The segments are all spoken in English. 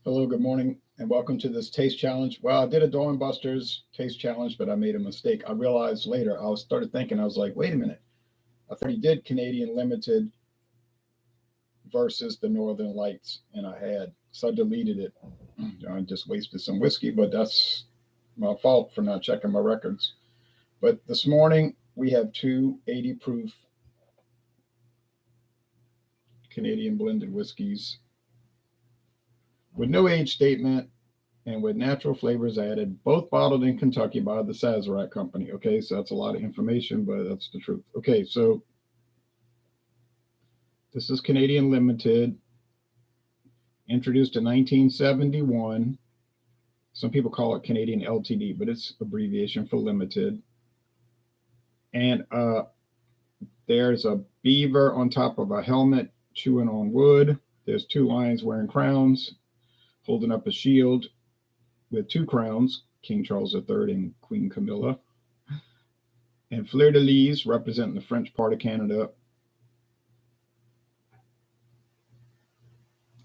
Hello, good morning, and welcome to this taste challenge. Well, I did a Dawn Busters taste challenge, but I made a mistake. I realized later, started thinking, I was like, wait a minute, I thought he did Canadian Limited versus the Northern Lights, and so I deleted it. I just wasted some whiskey, but that's my fault for not checking my records. But this morning, we have two 80 proof Canadian blended whiskeys with no age statement and with natural flavors added, both bottled in Kentucky by the Sazerac company. Okay, so that's a lot of information, but that's the truth. Okay, so this is Canadian Limited, introduced in 1971. Some people call it Canadian LTD, but it's abbreviation for limited. And there's a beaver on top of a helmet chewing on wood. There's two lions wearing crowns, holding up a shield with two crowns, King Charles III and Queen Camilla, and fleur de lis representing the French part of Canada.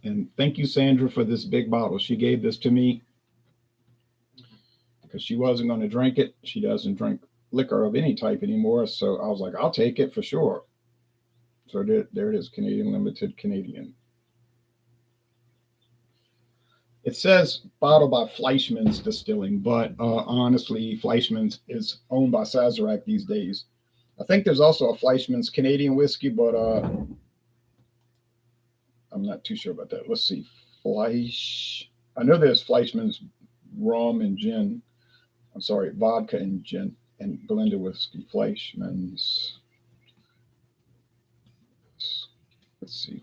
And thank you, Sandra, for this big bottle. She gave this to me because she wasn't going to drink it. She doesn't drink liquor of any type anymore. So I was like, I'll take it for sure. So there it is, Canadian Limited Canadian. It says bottled by Fleischmann's Distilling, but honestly, Fleischmann's is owned by Sazerac these days. I think there's also a Fleischmann's Canadian whiskey, but I'm not too sure about that. Let's see. I know there's Fleischmann's rum and gin. I'm sorry, vodka and gin and blended whiskey. Fleischmann's. Let's see.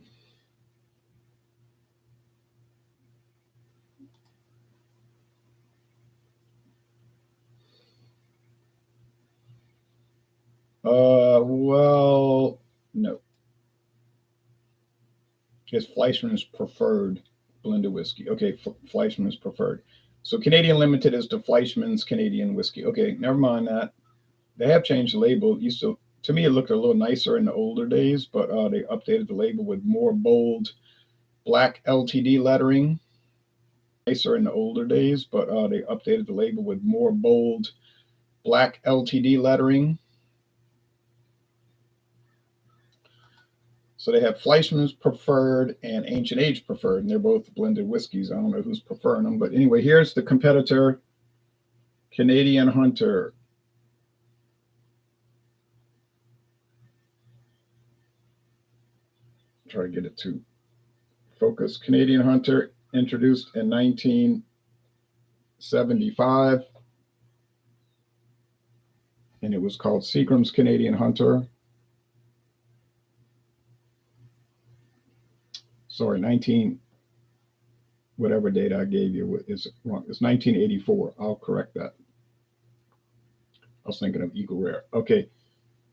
Well, no. It's Fleischmann's preferred blended whiskey. Okay, Fleischmann's preferred. So Canadian Limited is the Fleischmann's Canadian whiskey. Okay, never mind that. They have changed the label. It used to me, it looked a little nicer in the older days, but they updated the label with more bold black LTD lettering. Nicer in the older days, but they updated the label with more bold black LTD lettering. So they have Fleischmann's Preferred and Ancient Age Preferred, and they're both blended whiskeys. I don't know who's preferring them, but anyway, here's the competitor, Canadian Hunter. Try to get it to focus. Canadian Hunter, introduced in 1975, and it was called Seagram's Canadian Hunter. Sorry, 19, whatever date I gave you is wrong. It's 1984. I'll correct that. I was thinking of Eagle Rare. Okay.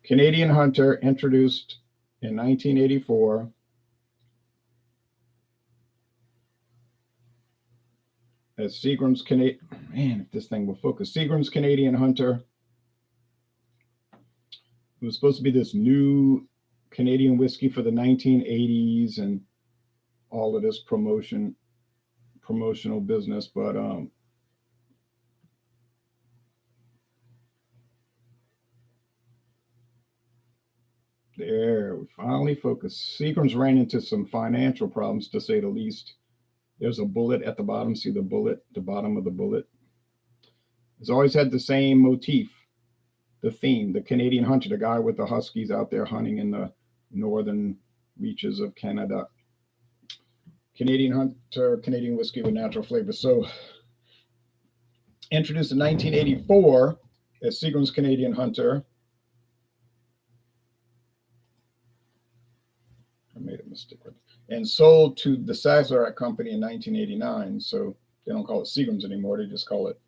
Canadian Hunter, introduced in 1984. As Seagram's Canadian, man, if this thing will focus. Seagram's Canadian Hunter. It was supposed to be this new Canadian whiskey for the 1980s and all of this promotional business, but there we finally focused. Seagram's ran into some financial problems, to say the least. There's a bullet at the bottom. See the bullet, the bottom of the bullet. It's always had the same motif, the theme, the Canadian hunter, the guy with the huskies out there hunting in the northern reaches of Canada. Canadian Hunter, Canadian whiskey with natural flavor. So, introduced in 1984 as Seagram's Canadian Hunter. I made a mistake with it. And sold to the Sazerac company in 1989. So they don't call it Seagram's anymore. They just call it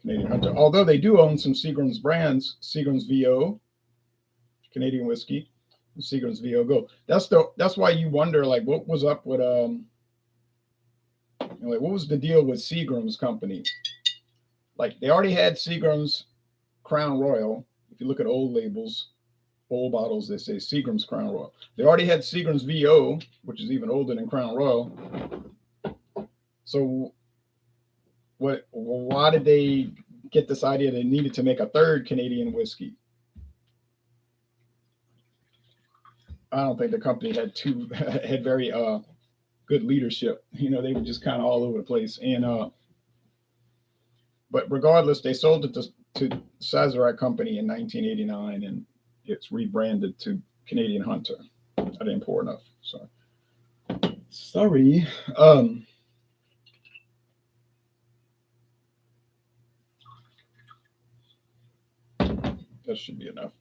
Canadian Hunter. Although they do own some Seagram's brands, Seagram's VO, Canadian whiskey, and Seagram's VO Go. That's why you wonder, like, what was up with like, what was the deal with Seagram's company? Like, they already had Seagram's Crown Royal. If you look at old labels, old bottles, they say Seagram's Crown Royal. They already had Seagram's VO, which is even older than Crown Royal. So why did they get this idea they needed to make a third Canadian whiskey? I don't think the company had very good leadership. They were just kind of all over the place. And but regardless, they sold it to Sazerac Company in 1989, and it's rebranded to Canadian Hunter. I didn't pour enough. Sorry. That should be enough.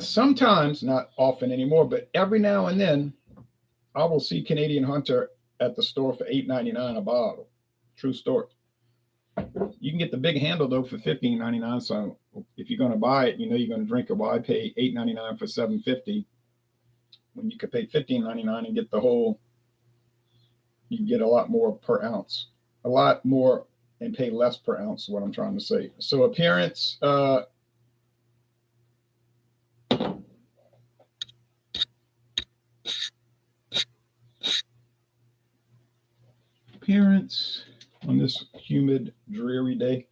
Sometimes, not often anymore, but every now and then, I will see Canadian Hunter at the store for $8.99 a bottle. True story. You can get the big handle though for $15.99. So if you're going to buy it, you're going to drink it. Why pay $8.99 for $7.50 when you could pay $15.99 and get the whole? You can get a lot more per ounce, a lot more, and pay less per ounce. Is what I'm trying to say. So appearance. Appearance on this humid, dreary day,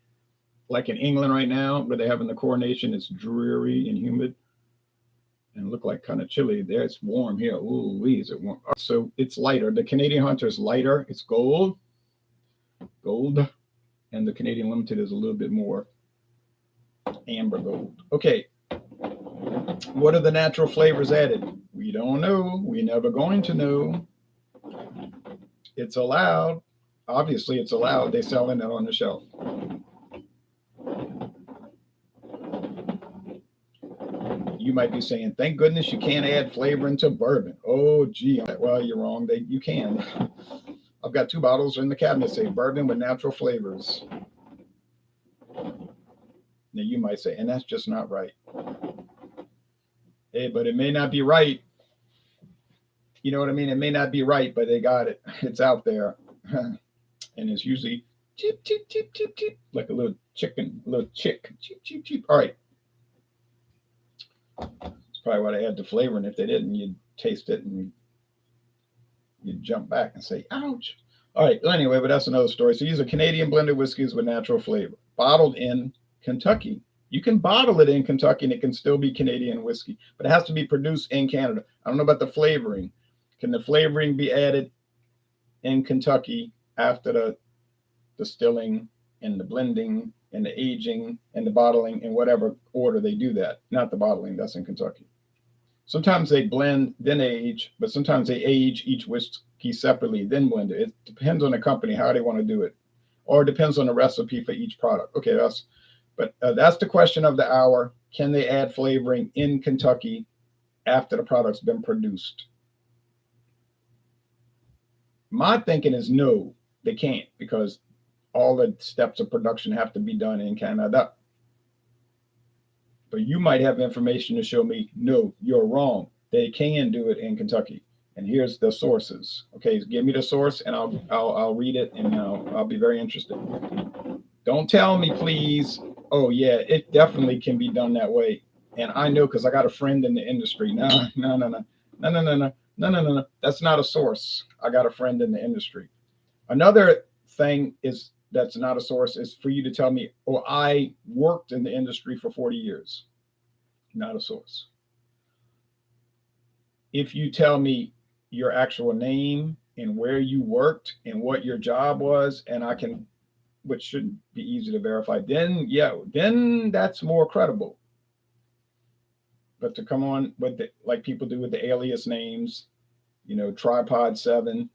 like in England right now, where they're having the coronation. It's dreary and humid, and look like kind of chilly there. It's warm here. Ooh, is it warm? So it's lighter. The Canadian Hunter is lighter. It's gold, and the Canadian Limited is a little bit more amber gold. Okay, what are the natural flavors added? We don't know. We're never going to know. It's allowed. Obviously, it's allowed. They sell it on the shelf. You might be saying, thank goodness you can't add flavor into bourbon. Oh, gee. Well, you're wrong. You can. I've got 2 bottles in the cabinet that say bourbon with natural flavors. Now, you might say, and that's just not right. Hey, but it may not be right. You know what I mean? It may not be right, but they got it. It's out there. And it's usually cheep, cheep, cheep, cheep, cheep, like a little chicken, little chick. Cheep, cheep, cheep. All right. That's probably why they had the flavor. And if they didn't, you'd taste it and you'd jump back and say, ouch. All right. Well, anyway, but that's another story. So these are Canadian blended whiskeys with natural flavor, bottled in Kentucky. You can bottle it in Kentucky and it can still be Canadian whiskey, but it has to be produced in Canada. I don't know about the flavoring. Can the flavoring be added in Kentucky after the distilling and the blending and the aging and the bottling in whatever order they do that? Not the bottling, that's in Kentucky. Sometimes they blend, then age, but sometimes they age each whiskey separately, then blend it. It depends on the company, how they want to do it. Or it depends on the recipe for each product. Okay, that's the question of the hour. Can they add flavoring in Kentucky after the product's been produced? My thinking is no, they can't, because all the steps of production have to be done in Canada. But you might have information to show me, no, you're wrong. They can do it in Kentucky. And here's the sources. Okay, give me the source and I'll read it, and I'll be very interested. Don't tell me, please. Oh yeah, it definitely can be done that way. And I know because I got a friend in the industry. No. That's not a source. I got a friend in the industry. Another thing is that's not a source is for you to tell me, oh, I worked in the industry for 40 years. Not a source. If you tell me your actual name and where you worked and what your job was, and I can, which should be easy to verify, then that's more credible. But to come on with like people do with the alias names, Tripod 7,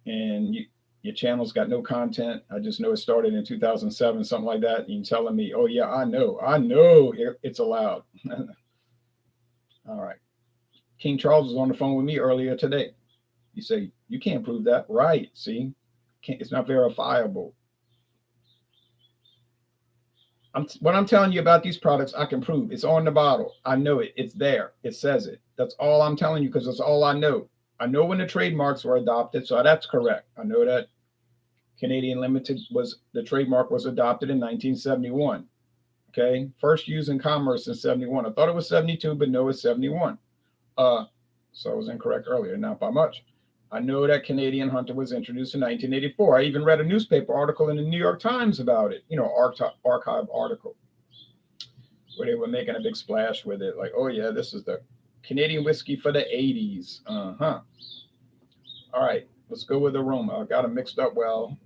and your channel's got no content. I just know it started in 2007, something like that. And you're telling me, oh yeah, I know it's allowed. All right. King Charles was on the phone with me earlier today. You say, you can't prove that. Right. See, it's not verifiable. What I'm telling you about these products, I can prove. It's on the bottle. I know it. It's there. It says it. That's all I'm telling you because that's all I know. I know when the trademarks were adopted, so that's correct. I know that Canadian Limited the trademark was adopted in 1971. Okay, first used in commerce in 71. I thought it was 72, but no, it's 71. So I was incorrect earlier, not by much. I know that Canadian Hunter was introduced in 1984. I even read a newspaper article in the New York Times about it, archive article, where they were making a big splash with it. Like, oh yeah, this is the Canadian whiskey for the 80s. Uh-huh. All right, let's go with aroma. I got them mixed up well.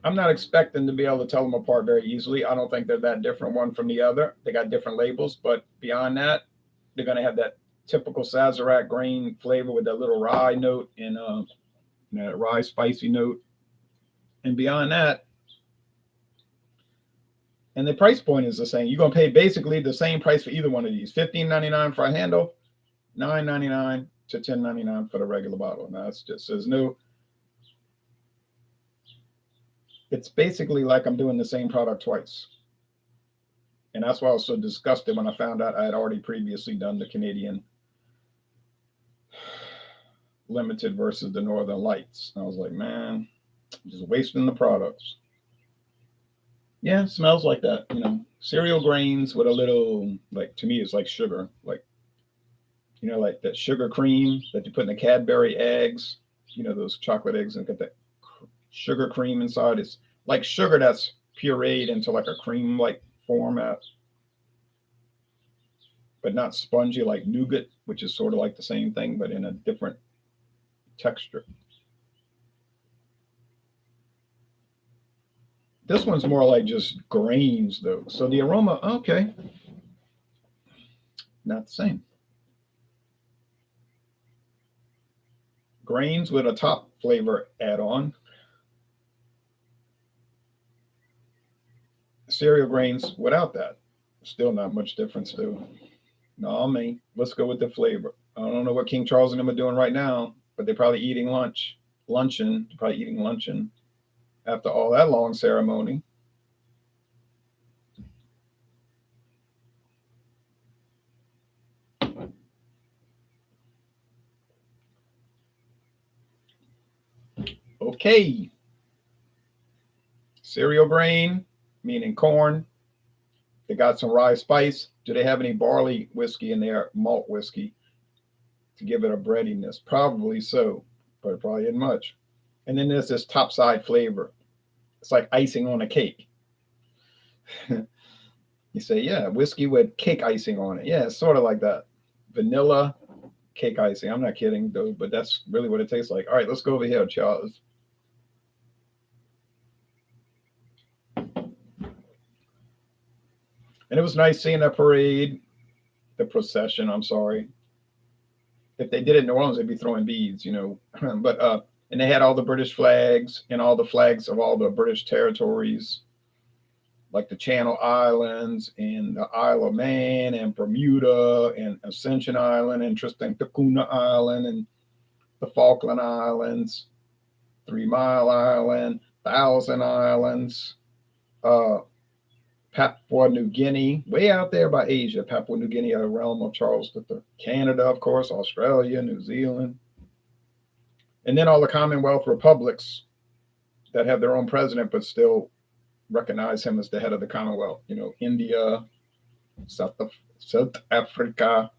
I'm not expecting to be able to tell them apart very easily. I don't think they're that different one from the other. They got different labels, but beyond that, they're going to have that typical Sazerac grain flavor with that little rye note and that rye spicy note. And beyond that, and the price point is the same. You're going to pay basically the same price for either one of these. $15.99 for a handle, $9.99 to $10.99 for the regular bottle. Now it's just, there's no, it's basically like I'm doing the same product twice. And that's why I was so disgusted when I found out I had already previously done the Canadian Limited versus the Northern Lights. I was like, man, I'm just wasting the products. Yeah, it smells like that, cereal grains with a little, like, to me, it's like sugar, like, like that sugar cream that you put in the Cadbury eggs, those chocolate eggs and get that sugar cream inside. It's like sugar that's pureed into like a cream-like format, but not spongy like nougat, which is sort of like the same thing, but in a different texture. This one's more like just grains, though. So the aroma, okay, not the same. Grains with a top flavor add-on. Cereal grains without that. Still not much difference, though. No, me. Let's go with the flavor. I don't know what King Charles and them are doing right now, but they're probably eating luncheon. They're probably eating luncheon after all that long ceremony. Okay. Cereal grain, meaning corn. They got some rye spice. Do they have any barley whiskey in there, malt whiskey, to give it a breadiness? Probably so, but it probably isn't much. And then there's this topside flavor. It's like icing on a cake. You say, yeah, whiskey with cake icing on it. Yeah, it's sort of like that. Vanilla cake icing. I'm not kidding, though, but that's really what it tastes like. All right, let's go over here, Charles. And it was nice seeing that parade, the procession, I'm sorry. If they did it in New Orleans, they'd be throwing beads, But and they had all the British flags and all the flags of all the British territories, like the Channel Islands and the Isle of Man and Bermuda and Ascension Island and Tristan da Cunha Island and the Falkland Islands, 3 Mile Island, Thousand Islands, Papua New Guinea, way out there by Asia. Papua New Guinea, a realm of Charles III. Canada, of course, Australia, New Zealand. And then all the Commonwealth republics that have their own president but still recognize him as the head of the Commonwealth. India, South Africa,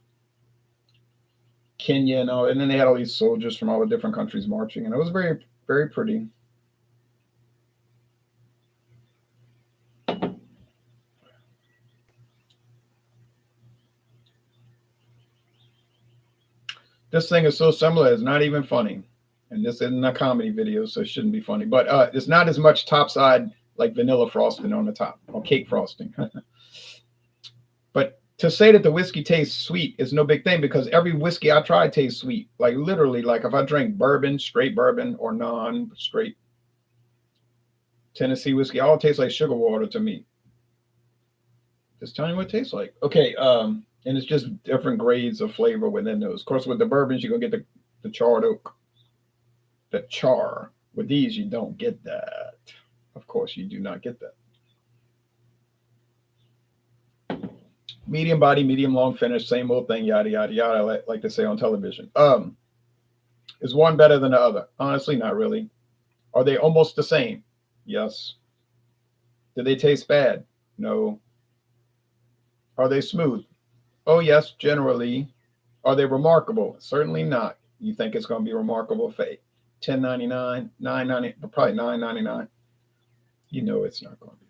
Kenya, and then they had all these soldiers from all the different countries marching, and it was very, very pretty. This thing is so similar, it's not even funny. And this isn't a comedy video, so it shouldn't be funny. But it's not as much topside like vanilla frosting on the top, or cake frosting. But to say that the whiskey tastes sweet is no big thing, because every whiskey I try tastes sweet. Like literally, like if I drink bourbon, straight bourbon, or non-straight Tennessee whiskey, all it tastes like sugar water to me. Just telling you what it tastes like. Okay, and it's just different grades of flavor within those. Of course, with the bourbons, you're going to get the charred oak, the char. With these, you don't get that. Of course, you do not get that. Medium body, medium long finish, same old thing, yada, yada, yada, like they say on television. Is one better than the other? Honestly, not really. Are they almost the same? Yes. Do they taste bad? No. Are they smooth? Oh, yes, generally. Are they remarkable? Certainly not. You think it's going to be remarkable for 10.99, 9.90, probably 9.99? You know it's not going to be.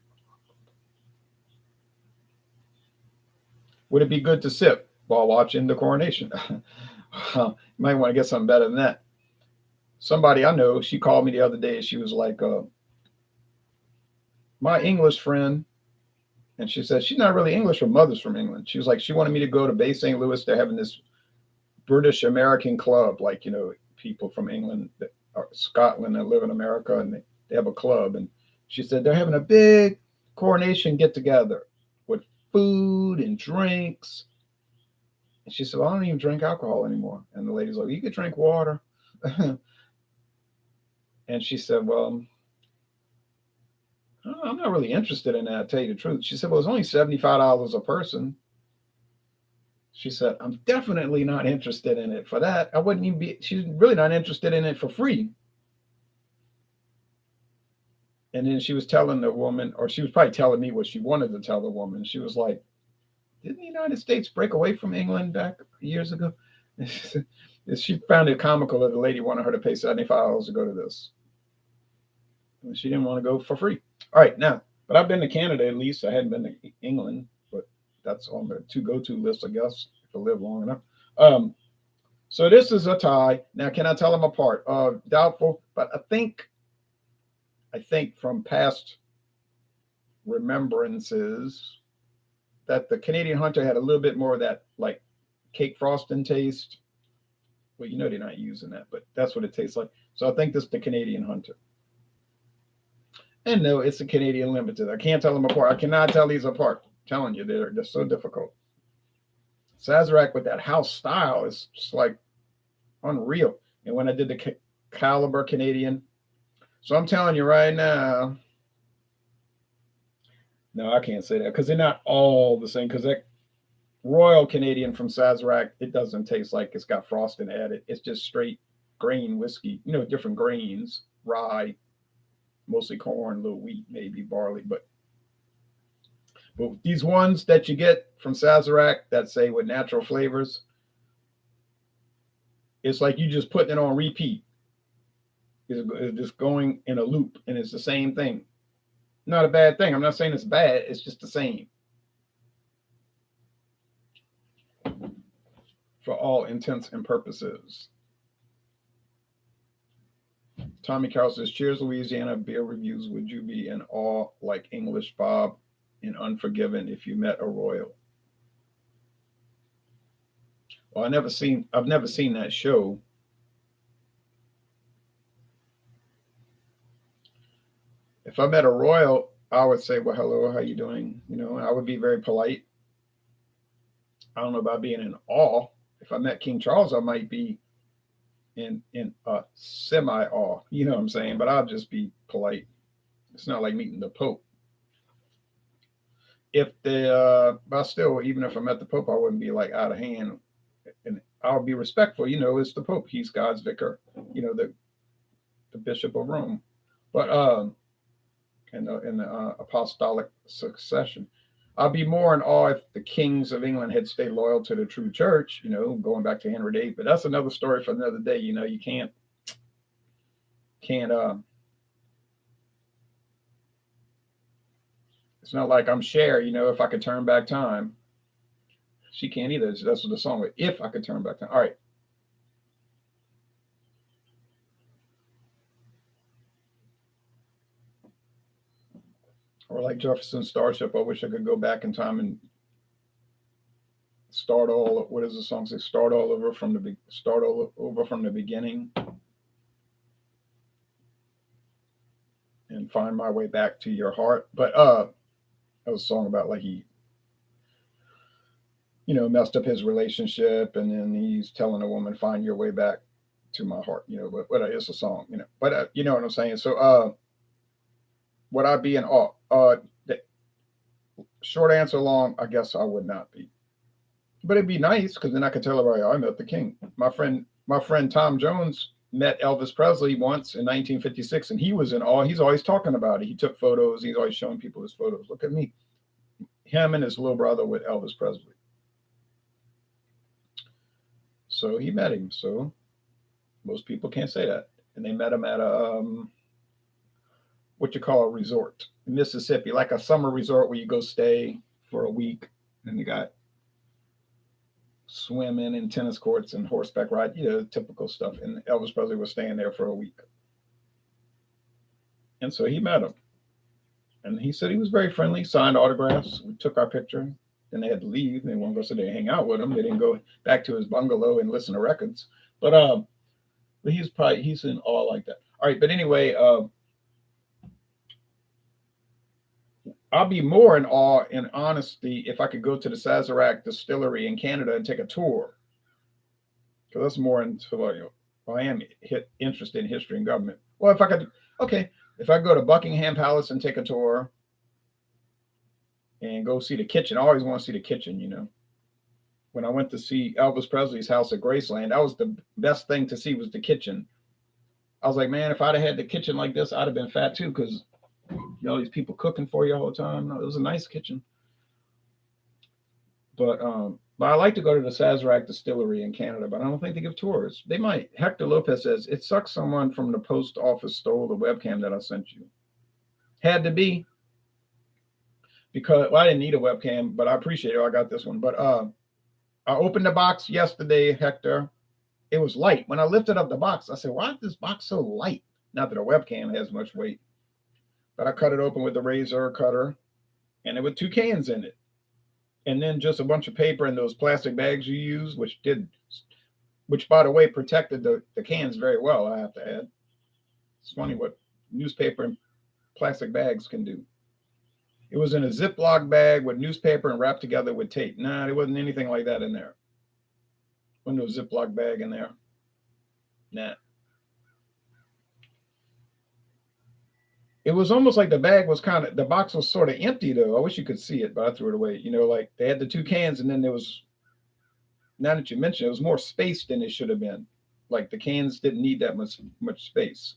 Would it be good to sip while watching the coronation? You might want to get something better than that. Somebody I know, she called me the other day. She was like, my English friend, and she said she's not really English. Her mother's from England. She was like, she wanted me to go to Bay St. Louis. They're having this British American club, like, people from England or Scotland that live in America, and they have a club. And she said they're having a big coronation get together with food and drinks. And she said, well, I don't even drink alcohol anymore. And the lady's like, you could drink water. And she said, well, I'm not really interested in that, to tell you the truth. She said, well, it's only $75 a person. She said, I'm definitely not interested in it for that. I wouldn't even be, she's really not interested in it for free. And then she was telling the woman, or she was probably telling me what she wanted to tell the woman. She was like, didn't the United States break away from England back years ago? She found it comical that the lady wanted her to pay $75 to go to this. And she didn't want to go for free. All right, now, but I've been to Canada at least. I hadn't been to England, but that's on the to go to list, I guess, if I live long enough. So this is a tie. Now, can I tell them apart? Doubtful, but I think from past remembrances that the Canadian Hunter had a little bit more of that like cake frosting taste. Well, they're not using that, but that's what it tastes like. So I think this is the Canadian Hunter. And no, it's a Canadian Limited. I can't tell them apart. I cannot tell these apart. I'm telling you, they're so difficult. Sazerac with that house style is just like unreal. And when I did the Caliber Canadian, so I'm telling you right now, no, I can't say that because they're not all the same. Because that Royal Canadian from Sazerac, it doesn't taste like it's got frosting added. It's just straight grain whiskey, different grains, rye, mostly corn, a little wheat, maybe barley. But these ones that you get from Sazerac that say with natural flavors, it's like you just putting it on repeat. It's just going in a loop, and it's the same thing. Not a bad thing. I'm not saying it's bad. It's just the same. For all intents and purposes. Tommy Carroll says, cheers, Louisiana beer reviews. Would you be in awe like English Bob in Unforgiven if you met a royal? Well, I've never seen that show. If I met a royal, I would say, well, hello, how you doing? I would be very polite. I don't know about being in awe. If I met King Charles, I might be in a semi-awe. You know what I'm saying? But I'll just be polite. It's not like meeting the Pope. But still, even if I met the Pope, I wouldn't be like out of hand. And I'll be respectful. It's the Pope. He's God's vicar. The Bishop of Rome. But in the apostolic succession. I'll be more in awe if the kings of England had stayed loyal to the true church, going back to Henry VIII. But that's another story for another day. You can't it's not like I'm Cher, if I could turn back time. She can't either. That's what the song was. If I could turn back time. All right. Or like Jefferson Starship, I wish I could go back in time and start all. What does the song say? Start all over from the beginning, and find my way back to your heart. But that was a song about like he, messed up his relationship, and then he's telling a woman, "Find your way back to my heart." But it's a song, But you know what I'm saying. So would I be in awe? Short answer long, I guess I would not be. But it'd be nice because then I could tell everybody I met the king. My friend Tom Jones met Elvis Presley once in 1956, and he was in awe. He's always talking about it. He took photos. He's always showing people his photos. Look at me. Him and his little brother with Elvis Presley. So he met him. So most people can't say that. And they met him at a what you call a resort in Mississippi, like a summer resort where you go stay for a week, and you got swimming and tennis courts and horseback ride, typical stuff. And Elvis Presley was staying there for a week. And so he met him. And he said he was very friendly, signed autographs. We took our picture. Then they had to leave. They won't go sit there and hang out with him. They didn't go back to his bungalow and listen to records. But he's in awe like that. All right, but anyway, I'll be more in awe and honesty if I could go to the Sazerac distillery in Canada and take a tour. Because that's more into I am interested in history and government. Well, if I go to Buckingham Palace and take a tour and go see the kitchen, I always want to see the kitchen, When I went to see Elvis Presley's house at Graceland, that was the best thing to see was the kitchen. I was like, man, if I'd have had the kitchen like this, I'd have been fat too, because these people cooking for you all the time. No, it was a nice kitchen. But I like to go to the Sazerac distillery in Canada, but I don't think they give tours. They might. Hector Lopez says, it sucks someone from the post office stole the webcam that I sent you. Had to be. Because, I didn't need a webcam, but I appreciate it. I got this one. But I opened the box yesterday, Hector. It was light. When I lifted up the box, I said, why is this box so light? Not that a webcam has much weight. But I cut it open with the razor cutter, and there were 2 cans in it. And then just a bunch of paper in those plastic bags you use, which by the way, protected the cans very well, I have to add. It's funny what newspaper and plastic bags can do. It was in a Ziploc bag with newspaper and wrapped together with tape. Nah, there wasn't anything like that in there. Wasn't no Ziploc bag in there. Nah. It was almost like the box was sort of empty though. I wish you could see it, but I threw it away. Like they had the 2 cans, and then there was, now that you mention it, was more space than it should have been. Like the cans didn't need that much space.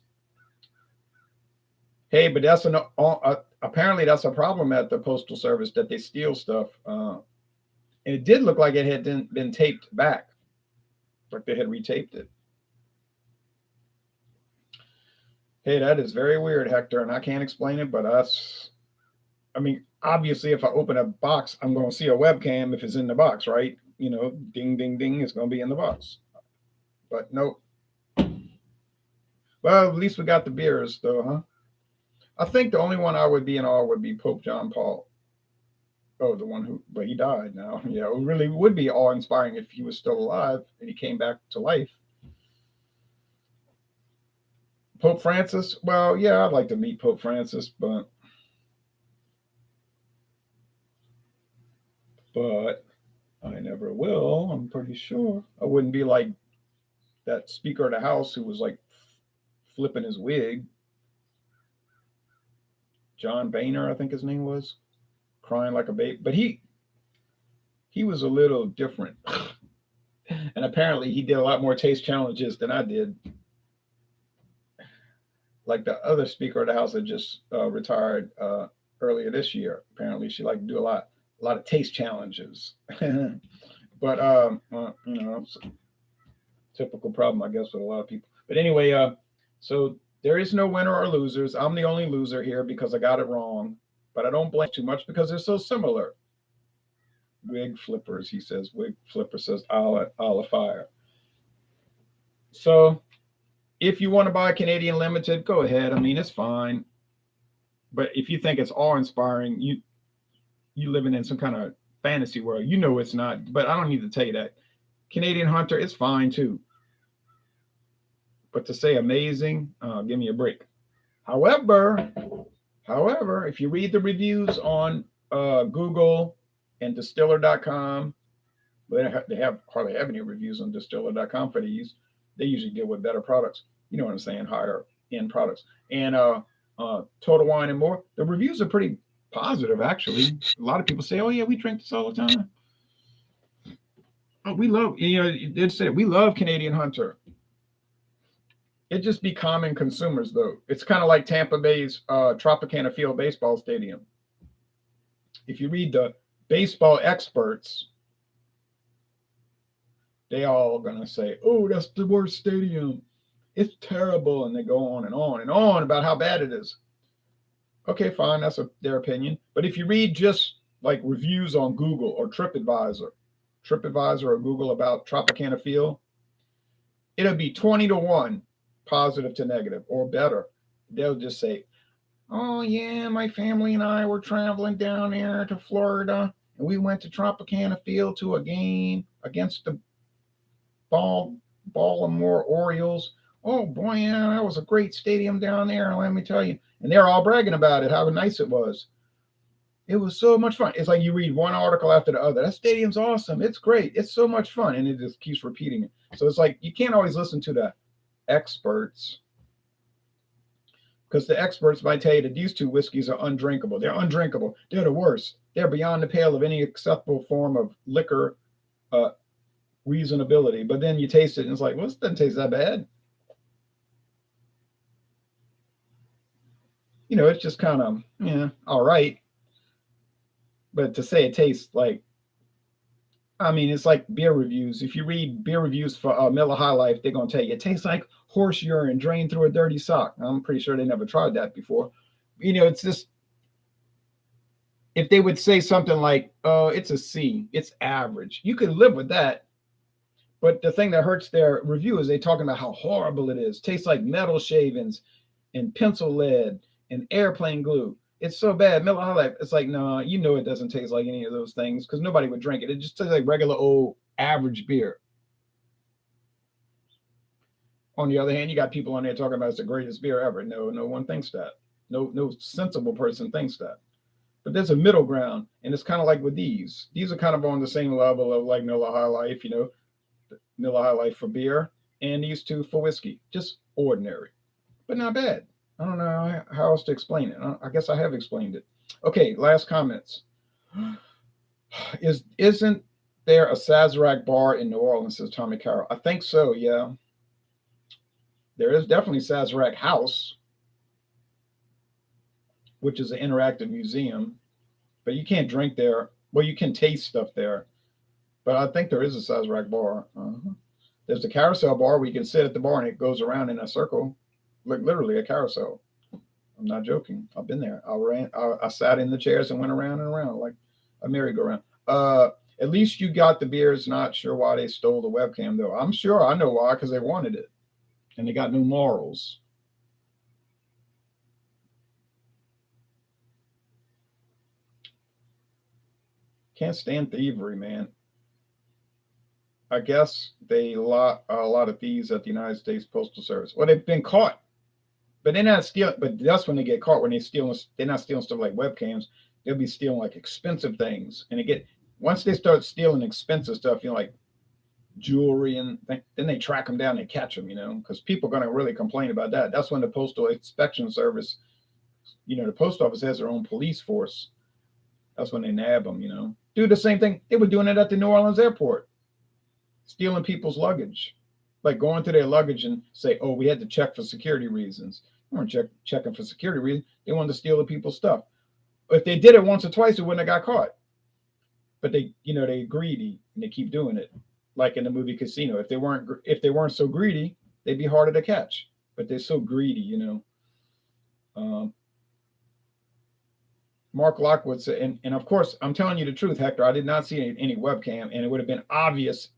Hey, but that's apparently that's a problem at the Postal Service, that they steal stuff. And it did look like it had been taped back, like they had retaped it. Hey, that is very weird, Hector, and I can't explain it, but obviously, if I open a box, I'm going to see a webcam if it's in the box, right? Ding, ding, ding, it's going to be in the box. But nope. Well, at least we got the beers, though, huh? I think the only one I would be in awe would be Pope John Paul. Oh, but he died now. Yeah, it really would be awe-inspiring if he was still alive and he came back to life. Pope Francis, well, yeah, I'd like to meet Pope Francis, but I never will. I'm pretty sure. I wouldn't be like that Speaker of the House who was like flipping his wig. John Boehner, I think his name was, crying like a baby. But he was a little different. And apparently he did a lot more taste challenges than I did. Like the other Speaker of the House that just retired earlier this year. Apparently she liked to do a lot of taste challenges. But it's a typical problem, I guess, with a lot of people. But anyway, so there is no winner or losers. I'm the only loser here because I got it wrong. But I don't blame too much because they're so similar. Wig flippers, he says. Wig flipper says, I'll fire. So if you want to buy Canadian Limited, go ahead. It's fine. But if you think it's awe-inspiring, you living in some kind of fantasy world. It's not. But I don't need to tell you that. Canadian Hunter is fine too. But to say amazing, give me a break. However, if you read the reviews on Google and distiller.com, they hardly have any reviews on distiller.com for these. They usually deal with better products. You know what I'm saying? Higher end products. And Total Wine and More, the reviews are pretty positive, actually. A lot of people say, oh, yeah, we drink this all the time. Oh, we love, it said, we love Canadian Hunter. It just be common consumers, though. It's kind of like Tampa Bay's Tropicana Field Baseball Stadium. If you read the baseball experts, they all gonna say, "Oh, that's the worst stadium. It's terrible," and they go on and on and on about how bad it is. Okay, fine, that's their opinion. But if you read just like reviews on Google or TripAdvisor or Google about Tropicana Field, it'll be 20 to 1 positive to negative or better. They'll just say, "Oh, yeah, my family and I were traveling down there to Florida and we went to Tropicana Field to a game against the Baltimore Orioles. Oh, boy, yeah, that was a great stadium down there, let me tell you." And they're all bragging about it, how nice it was. It was so much fun. It's like you read one article after the other. That stadium's awesome. It's great. It's so much fun. And it just keeps repeating it. So it's like you can't always listen to the experts because the experts might tell you that these two whiskeys are undrinkable. They're undrinkable. They're the worst. They're beyond the pale of any acceptable form of liquor uh, reasonability. But then you taste it and it's like, well, this doesn't taste that bad. It's just kind of, yeah, all right. But to say it tastes like, I mean, it's like beer reviews. If you read beer reviews for Miller High Life, they're going to tell you it tastes like horse urine drained through a dirty sock. I'm pretty sure they never tried that before. It's just, if they would say something like, "Oh, it's a C, it's average," you could live with that. But the thing that hurts their review is they talking about how horrible it is. Tastes like metal shavings and pencil lead and airplane glue. It's so bad. Miller High Life, it's like, no, it doesn't taste like any of those things because nobody would drink it. It just tastes like regular old average beer. On the other hand, you got people on there talking about it's the greatest beer ever. No, no one thinks that. No sensible person thinks that. But there's a middle ground, and it's kind of like with these. These are kind of on the same level of like Miller High Life, Miller High Life for beer, and these two for whiskey. Just ordinary, but not bad. I don't know how else to explain it. I guess I have explained it. Okay, last comments. Isn't there a Sazerac bar in New Orleans, says Tommy Carroll? I think so, yeah. There is definitely Sazerac House, which is an interactive museum, but you can't drink there. Well, you can taste stuff there, but I think there is a Sazerac bar. There's the carousel bar where you can sit at the bar and it goes around in a circle, like literally a carousel. I'm not joking. I've been there. I sat in the chairs and went around and around like a merry-go-round. At least you got the beers. Not sure why they stole the webcam, though. I'm sure I know why, because they wanted it. And they got no morals. Can't stand thievery, man. I guess a lot of thieves at the United States Postal Service. Well, they've been caught, but they're not stealing. But that's when they get caught, when they're not stealing stuff like webcams. They'll be stealing like expensive things, and once they start stealing expensive stuff, like jewelry, and then they track them down and catch them, because people are going to really complain about that. That's when the Postal Inspection Service, the post office has their own police force. That's when they nab them, Do the same thing. They were doing it at the New Orleans airport, stealing people's luggage, like going to their luggage and say, "Oh, we had to check for security reasons." They weren't checking for security reasons. They wanted to steal the people's stuff. If they did it once or twice, they wouldn't have got caught. But they're greedy and they keep doing it. Like in the movie Casino, if they weren't so greedy, they'd be harder to catch. But they're so greedy, Mark Lockwood said, and of course, I'm telling you the truth, Hector. I did not see any webcam, and it would have been obvious.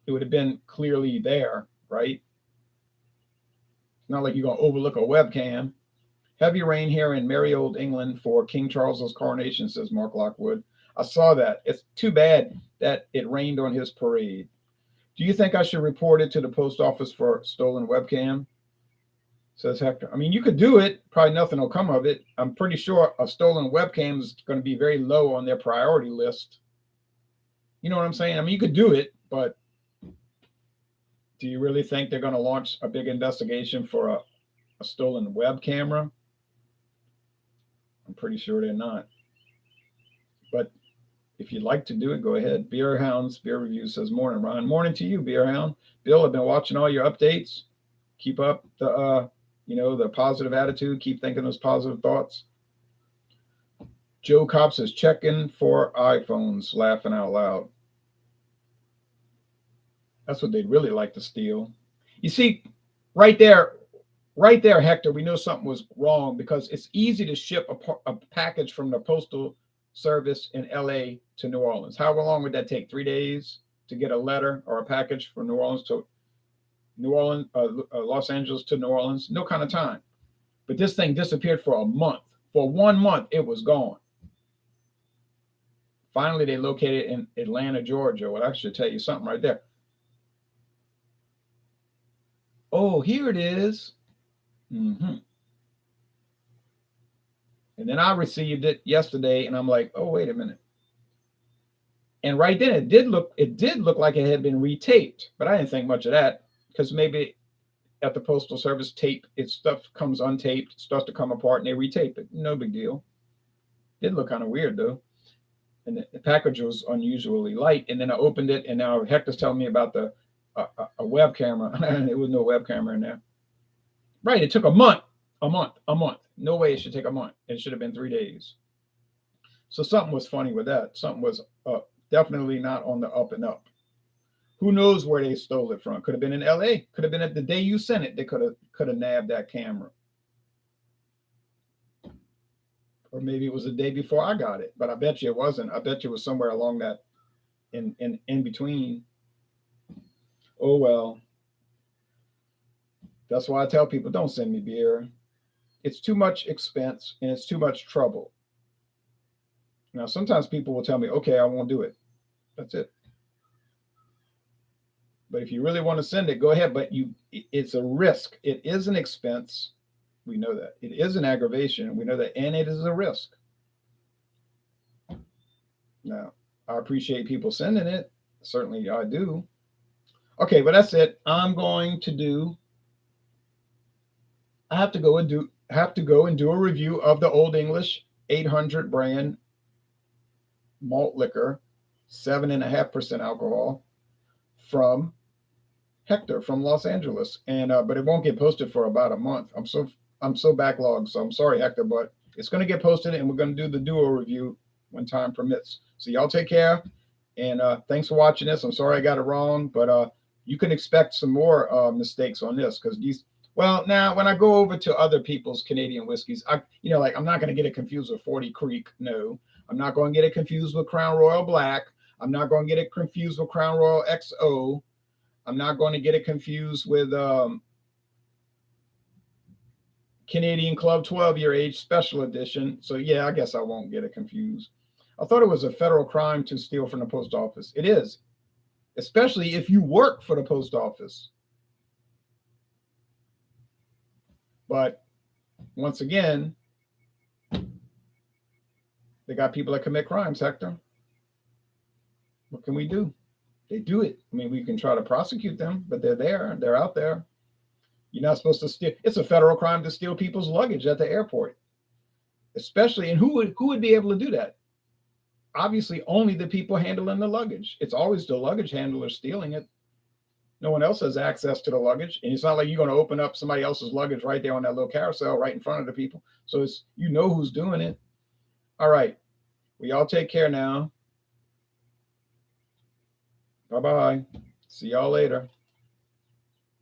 It would have been clearly there, right? It's not like you're going to overlook a webcam. Heavy rain here in merry old England for King Charles's coronation, says Mark Lockwood. I saw that. It's too bad that it rained on his parade. Do you think I should report it to the post office for stolen webcam? Says Hector. I mean, you could do it. Probably nothing will come of it. I'm pretty sure a stolen webcam is going to be very low on their priority list. You know what I'm saying? I mean, you could do it, but do you really think they're going to launch a big investigation for a stolen web camera? I'm pretty sure they're not. But if you'd like to do it, go ahead. Beer Hounds Beer Review says, "Morning, Ron." Morning to you, Beer Hound. Bill, I've been watching all your updates. Keep up the positive attitude. Keep thinking those positive thoughts. Joe Cop says, "Checking for iPhones," laughing out loud. That's what they'd really like to steal. You see, right there, right there, Hector, we know something was wrong because it's easy to ship a package from the postal service in LA to New Orleans. How long would that take? 3 days to get a letter or a package from New Orleans to Los Angeles to New Orleans? No kind of time. But this thing disappeared for a month. For 1 month, it was gone. Finally, they located it in Atlanta, Georgia. Well, I should tell you something right there. Oh, here it is. Mm-hmm. And then I received it yesterday, and I'm like, oh, wait a minute. And right then, it did look like it had been retaped, but I didn't think much of that because maybe at the postal service, its stuff comes untaped, starts to come apart, and they retape it. No big deal. Did look kind of weird though, and the package was unusually light. And then I opened it, and now Hector's telling me about a web camera. There was no web camera in there. Right, it took a month. No way it should take a month. It should have been 3 days. So something was funny with that. Something was definitely not on the up and up. Who knows where they stole it from? Could have been in LA. Could have been at the day you sent it. They could have nabbed that camera. Or maybe it was the day before I got it. But I bet you it wasn't. I bet you it was somewhere along that in between. Oh well. That's why I tell people, don't send me beer. It's too much expense and it's too much trouble. Now, sometimes people will tell me, okay, I won't do it. That's it. But if you really want to send it, go ahead. But it's a risk. It is an expense. We know that. It is an aggravation. We know that. And it is a risk. Now, I appreciate people sending it. Certainly I do. Okay, but that's it. I have to go and do a review of the Old English 800 brand malt liquor, 7.5% alcohol from Hector from Los Angeles. And but it won't get posted for about a month. I'm so backlogged. So I'm sorry, Hector, but it's going to get posted, and we're going to do the duo review when time permits. So y'all take care, and thanks for watching this. I'm sorry I got it wrong, but you can expect some more mistakes on this because these. Well, now when I go over to other people's Canadian whiskeys, I'm not going to get it confused with 40 Creek. No, I'm not going to get it confused with Crown Royal Black. I'm not going to get it confused with Crown Royal XO. I'm not going to get it confused with Canadian Club 12-year age special edition. So yeah, I guess I won't get it confused. I thought it was a federal crime to steal from the post office. It is, especially if you work for the post office. But once again, they got people that commit crimes, Hector. What can we do? They do it. I mean, we can try to prosecute them, but they're there. They're out there. You're not supposed to steal. It's a federal crime to steal people's luggage at the airport, especially. And who would be able to do that? Obviously, only the people handling the luggage. It's always the luggage handler stealing it. No one else has access to the luggage. And it's not like you're going to open up somebody else's luggage right there on that little carousel right in front of the people. So it's, who's doing it. All right. We all take care now. Bye-bye. See y'all later.